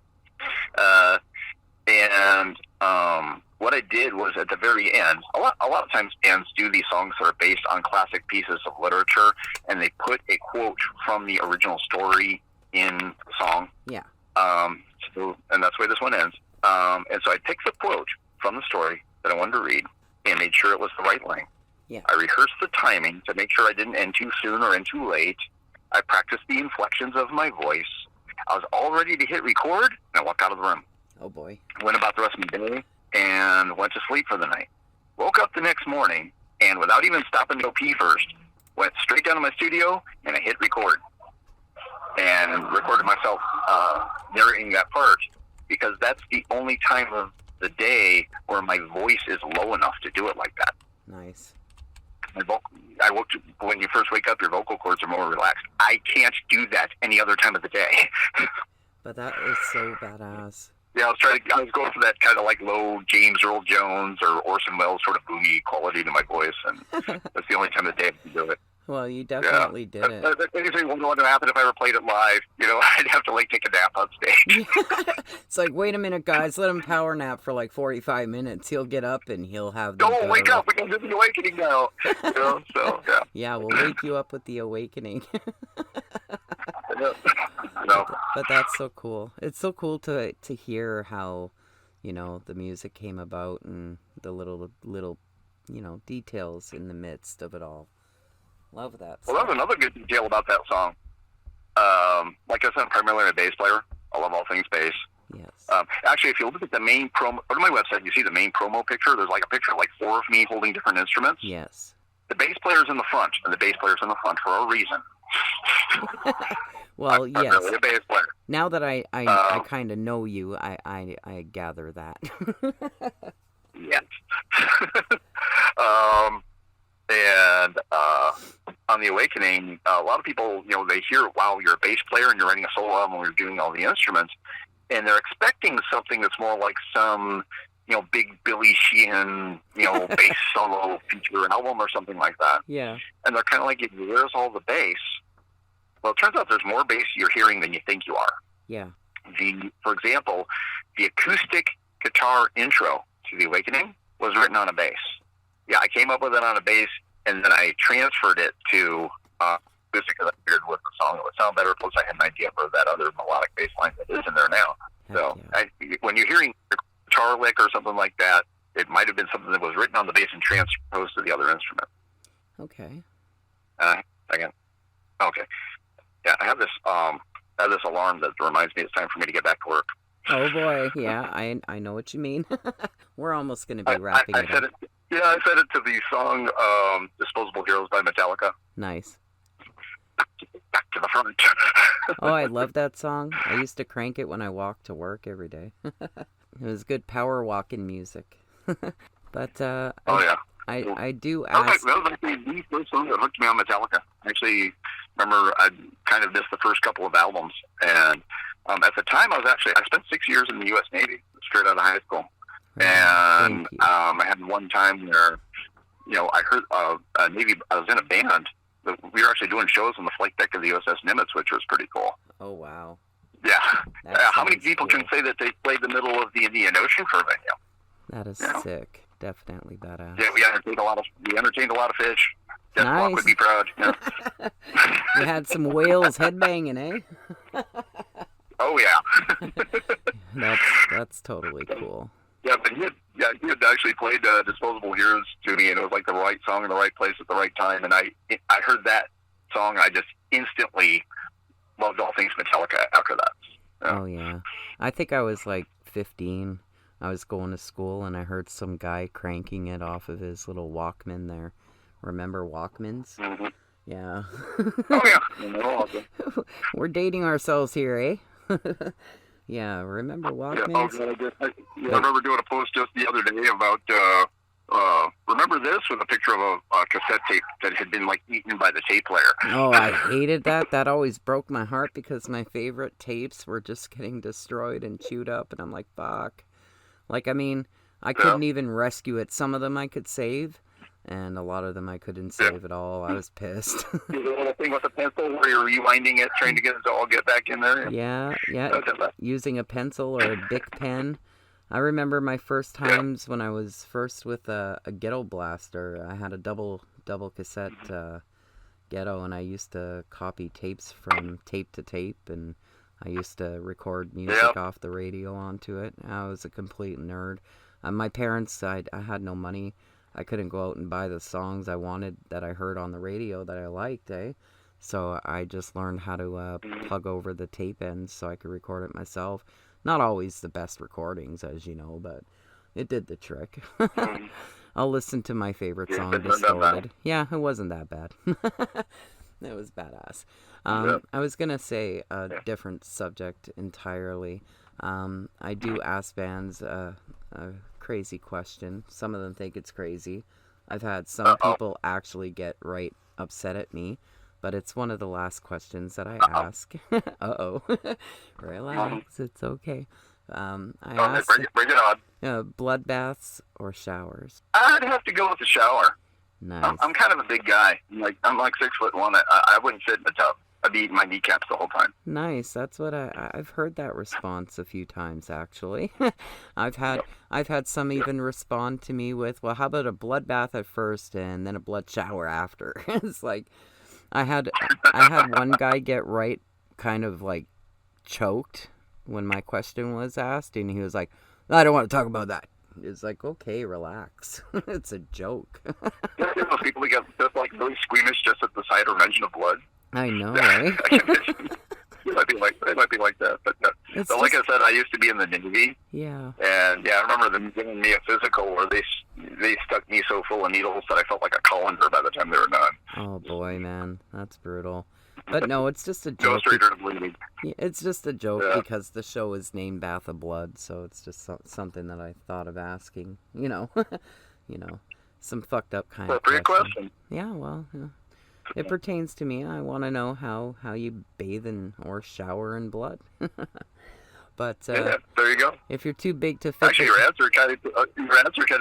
What I did was at the very end, a lot of times bands do these songs that are based on classic pieces of literature, and they put a quote from the original story in the song. Yeah. And that's where this one ends. And so I picked the quote from the story that I wanted to read and made sure it was the right length. Yeah. I rehearsed the timing to make sure I didn't end too soon or end too late. I practiced the inflections of my voice. I was all ready to hit record, and I walked out of the room. Oh, boy. Went about the rest of my day and went to sleep for the night. Woke up the next morning, and without even stopping to go pee first, went straight down to my studio, and I hit record. And recorded myself narrating that part. because that's the only time of the day where my voice is low enough to do it like that. Nice. When you first wake up, your vocal cords are more relaxed. I can't do that any other time of the day. But that is so badass. Yeah, I was going for that kind of like low James Earl Jones or Orson Welles sort of boomy quality to my voice, and that's the only time of the day I can do it. Well, you definitely did it. I usually wonder what would happen if I ever played it live. I'd have to like take a nap on stage. It's like, wait a minute, guys, let him power nap for like 45 minutes. He'll get up and he'll have the No, wake up! We can do the awakening now. So yeah. Yeah, we'll wake you up with the awakening. No. But that's so cool. It's so cool to hear how, the music came about and the little details in the midst of it all. Love that song. Well, that's another good detail about that song. Like I said, I'm primarily a bass player. I love all things bass. Yes. Actually, if you look at the main promo, go to my website, you see the main promo picture. There's like a picture of like 4 of me holding different instruments. Yes. The bass player's in the front, and the bass player's in the front for a reason. Well, I'm yes. really a bass player. Now that I kind of know you, I gather that. Yes. And on The Awakening, a lot of people, they hear, wow, you're a bass player and you're writing a solo album and you're doing all the instruments, and they're expecting something that's more like some, big Billy Sheehan, bass solo feature album or something like that. Yeah. And they're kind of like, where's all the bass? Well, it turns out there's more bass you're hearing than you think you are. Yeah. For example, the acoustic guitar intro to The Awakening was written on a bass. Yeah, I came up with it on a bass, and then I transferred it to acoustic because I figured with the song it would sound better. Plus, I had an idea for that other melodic bass line that is in there now. So, when you're hearing a guitar lick or something like that, it might have been something that was written on the bass and transposed to the other instrument. Okay. Second. Okay. Yeah, I have this alarm that reminds me it's time for me to get back to work. Oh boy, yeah, I know what you mean. We're almost going to be wrapping it up. I set it to the song "Disposable Heroes" by Metallica. Nice. Back to the front. Oh, I love that song. I used to crank it when I walked to work every day. It was good power walking music. But I do ask. That was actually the first song that hooked me on Metallica. I actually remember I kind of missed the first couple of albums, and at the time I spent 6 years in the U.S. Navy, straight out of high school, and I had one time where I heard Navy. I was in a band. We were actually doing shows on the flight deck of the USS Nimitz, which was pretty cool. Oh wow! Yeah, how many people can say that they played the middle of the Indian Ocean for a venue? That is sick. Definitely badass. Yeah, we entertained a lot of fish. Death Nice. Walk would be proud. Yeah. You had some whales headbanging, eh? Oh yeah. That's totally cool. Yeah, but he had actually played "Disposable Heroes" to me, and it was like the right song in the right place at the right time. And I heard that song, and I just instantly loved all things Metallica after that. Yeah. Oh yeah, I think I was like 15. I was going to school, and I heard some guy cranking it off of his little Walkman there. Remember Walkmans? Mm-hmm. Yeah. Oh yeah. We're dating ourselves here, eh? Yeah, remember Walkmans? Yeah, I remember doing a post just the other day about, remember this, with a picture of a cassette tape that had been, like, eaten by the tape player. Oh, I hated that. That always broke my heart because my favorite tapes were just getting destroyed and chewed up, and I'm like, fuck. Like, I mean, I couldn't even rescue it. Some of them I could save, and a lot of them I couldn't save at all. I was pissed. The little thing with the pencil where you're rewinding it, trying to get it to all get back in there. Yeah. Using a pencil or a Bic pen. I remember my first times when I was first with a ghetto blaster. I had a double cassette ghetto, and I used to copy tapes from tape to tape, and I used to record music off the radio onto it. I was a complete nerd. My parents, I had no money. I couldn't go out and buy the songs I wanted that I heard on the radio that I liked, eh? So I just learned how to plug over the tape ends so I could record it myself. Not always the best recordings, as you know, but it did the trick. I'll listen to my favorite song, Distorted. Yeah, it wasn't that bad. It was badass. I was going to say a different subject entirely. I do ask bands a crazy question. Some of them think it's crazy. I've had some people actually get right upset at me, but it's one of the last questions that I ask. Uh-oh. Relax, it's okay. I ask, bring it on. blood baths or showers? I'd have to go with the shower. Nice. I'm kind of a big guy. I'm like 6'1". I wouldn't sit in the tub. I'd be eating my kneecaps the whole time. Nice. That's what I've heard that response a few times actually. I've had some even respond to me with, "Well, how about a blood bath at first and then a blood shower after?" It's like I had one guy get right kind of like choked when my question was asked, and he was like, "I don't want to talk about that." It's like, okay, relax. It's a joke. Those people who get just like really squeamish just at the sight or mention of blood. I know, right? It might be like that, but like I said, I used to be in the Navy. Yeah. And I remember them giving me a physical where they stuck me so full of needles that I felt like a colander by the time they were done. Oh boy, man, that's brutal. But no, it's just a joke. Go straight to bleeding. It's just a joke because the show is named Bath of Blood, so it's just something that I thought of asking. Some fucked up kind of Appropriate question. Yeah, well, it pertains to me. I want to know how you bathe in or shower in blood. But there you go. If you're too big to fit, actually, your answer kind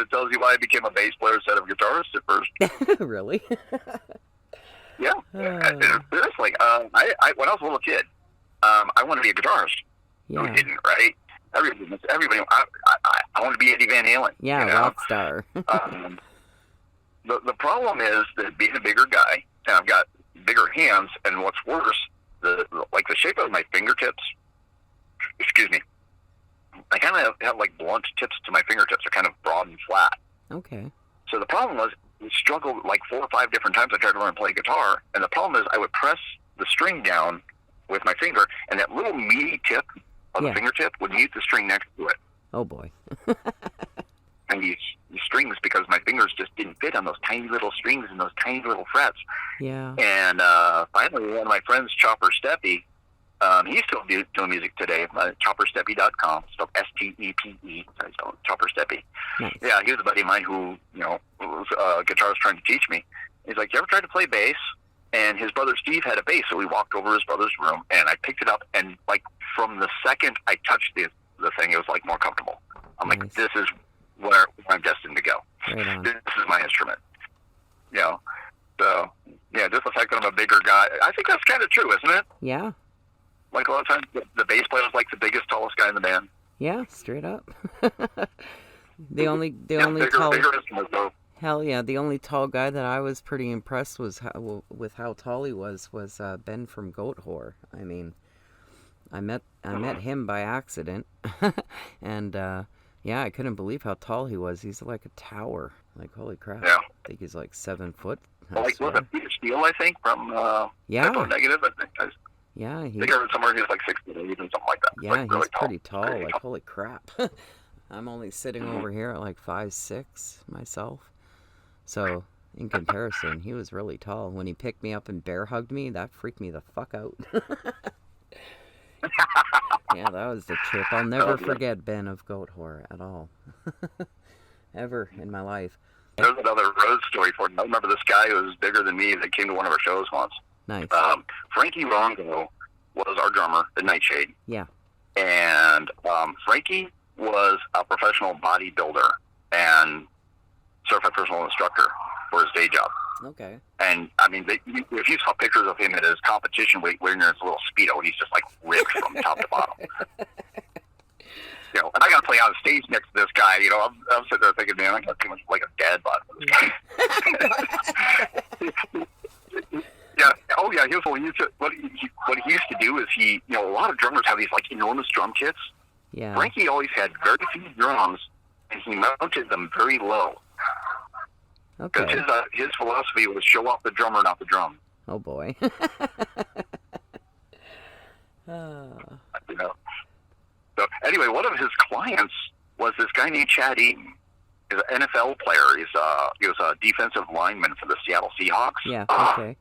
of tells you why I became a bass player instead of a guitarist at first. Really? Yeah. Seriously, I when I was a little kid, I wanted to be a guitarist. Yeah. Who didn't, right? Everybody. I want to be Eddie Van Halen. Yeah, rock star. The problem is that being a bigger guy, and I've got bigger hands, and what's worse, the shape of my fingertips. Excuse me. I kind of have like blunt tips to my fingertips. They're kind of broad and flat. Okay. So the problem was, I struggled like 4 or 5 different times I tried to learn to play guitar, and the problem is I would press the string down with my finger, and that little meaty tip of the fingertip would meet the string next to it. Oh boy. And these strings, because my fingers just didn't fit on those tiny little strings and those tiny little frets. Yeah. And finally, one of my friends, Chopper Steppe, he's still doing music today. ChopperSteppe.com, spelled S-T-E-P-E. So Chopper Steppe. Nice. Yeah, he was a buddy of mine who, was a guitarist trying to teach me. He's like, "You ever tried to play bass?" And his brother Steve had a bass, so we walked over to his brother's room, and I picked it up, and like from the second I touched the thing, it was like more comfortable. I'm like, this is where I'm destined to go. Right on. This is my instrument. So, yeah, just the fact that I'm a bigger guy, I think that's kind of true, isn't it? Yeah. Like a lot of times, the bass player is like the biggest, tallest guy in the band. Yeah, straight up. The only bigger, tall. Bigger instrument, though. Hell yeah, the only tall guy that I was pretty impressed with how tall he was Ben from Goat Whore. I mean, I met him by accident, and yeah, I couldn't believe how tall he was. He's like a tower. Like, holy crap. Yeah. I think he's like 7 foot. Was it Peter Steele, I think, from Typo Negative? I think. Yeah, I think I heard somewhere he was like 6'8" and something like that. Yeah, like, really he's pretty tall. Like, holy crap. I'm only sitting over here at like 5'6" myself. So, in comparison, he was really tall. When he picked me up and bear hugged me, that freaked me the fuck out. Yeah, that was the trip. I'll never forget Ben of Goat Whore at all. Ever in my life. There's another road story for you. I remember this guy who was bigger than me that came to one of our shows once. Nice. Frankie Rongo was our drummer at Nightshade. Yeah. And Frankie was a professional bodybuilder and certified personal instructor for his day job. Okay. And, I mean, if you saw pictures of him at his competition weight wearing his little Speedo, he's just, like, ripped from top to bottom. And I got to play on stage next to this guy. I'm sitting there thinking, man, I got too much like a dad bod for this guy. Yeah. Oh, yeah. Here's what he used to do is a lot of drummers have these, like, enormous drum kits. Yeah. Frankie always had very few drums, and he mounted them very low. Okay. Because his philosophy was show off the drummer, not the drum. Oh, boy. So anyway, one of his clients was this guy named Chad Eaton. He's an NFL player. He was a defensive lineman for the Seattle Seahawks. Yeah, okay.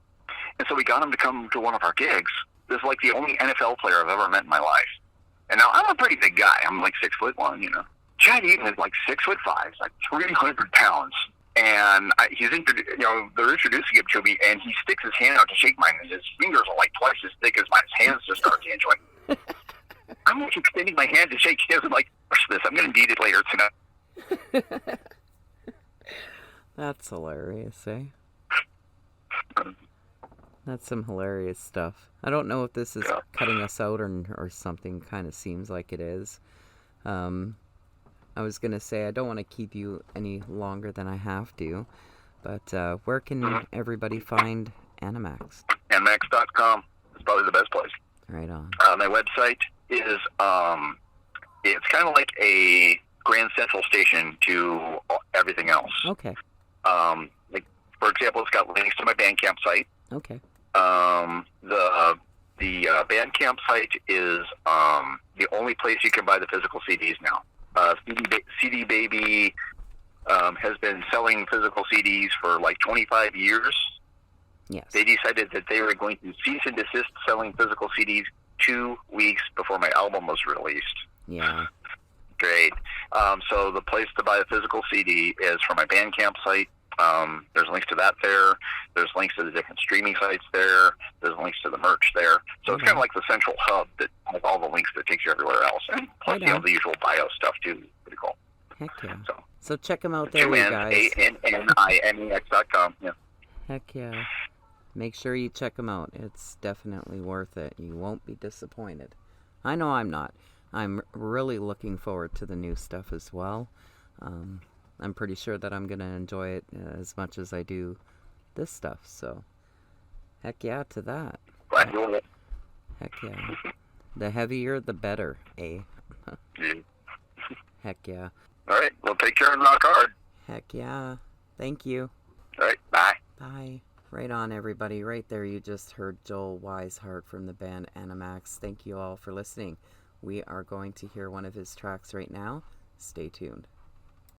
And so we got him to come to one of our gigs. This is like the only NFL player I've ever met in my life. And now I'm a pretty big guy. I'm like 6'1", you know. Chad Eaton is like 6'5", like 300 pounds. And they're introducing him to me, and he sticks his hand out to shake mine, and his fingers are like twice as thick as mine. His hands just start to I'm like extending my hand to shake his. I'm like, push this. I'm going to need it later tonight. That's hilarious, eh? That's some hilarious stuff. I don't know if this is cutting us out or something. Kind of seems like it is. I was going to say I don't want to keep you any longer than I have to, but where can everybody find Annimax? Annimax.com is probably the best place. Right on. My website is, it's kind of like a Grand Central station to everything else. Okay. Like, for example, it's got links to my Bandcamp site. Okay. The Bandcamp site is the only place you can buy the physical CDs now. CD Baby has been selling physical CDs for like 25 years. Yes. They decided that they were going to cease and desist selling physical CDs 2 weeks before my album was released. Yeah. Great. So the place to buy a physical CD is from my Bandcamp site. There's links to that there. There's links to the different streaming sites there. There's links to the merch there. So it's kind of like the central hub that has all the links that takes you everywhere else. And plus, the usual bio stuff, too. Pretty cool. Heck yeah. So check them out there, you guys. ANNIMEX.com. Yeah. Heck yeah. Make sure you check them out. It's definitely worth it. You won't be disappointed. I know I'm not. I'm really looking forward to the new stuff as well. I'm pretty sure that I'm going to enjoy it as much as I do this stuff. So, heck yeah to that. Heck yeah. The heavier, the better, eh? Heck yeah. All right. Well, take care and rock hard. Heck yeah. Thank you. All right. Bye. Bye. Right on, everybody. Right there, you just heard Joel Wiseheart from the band Annimax. Thank you all for listening. We are going to hear one of his tracks right now. Stay tuned.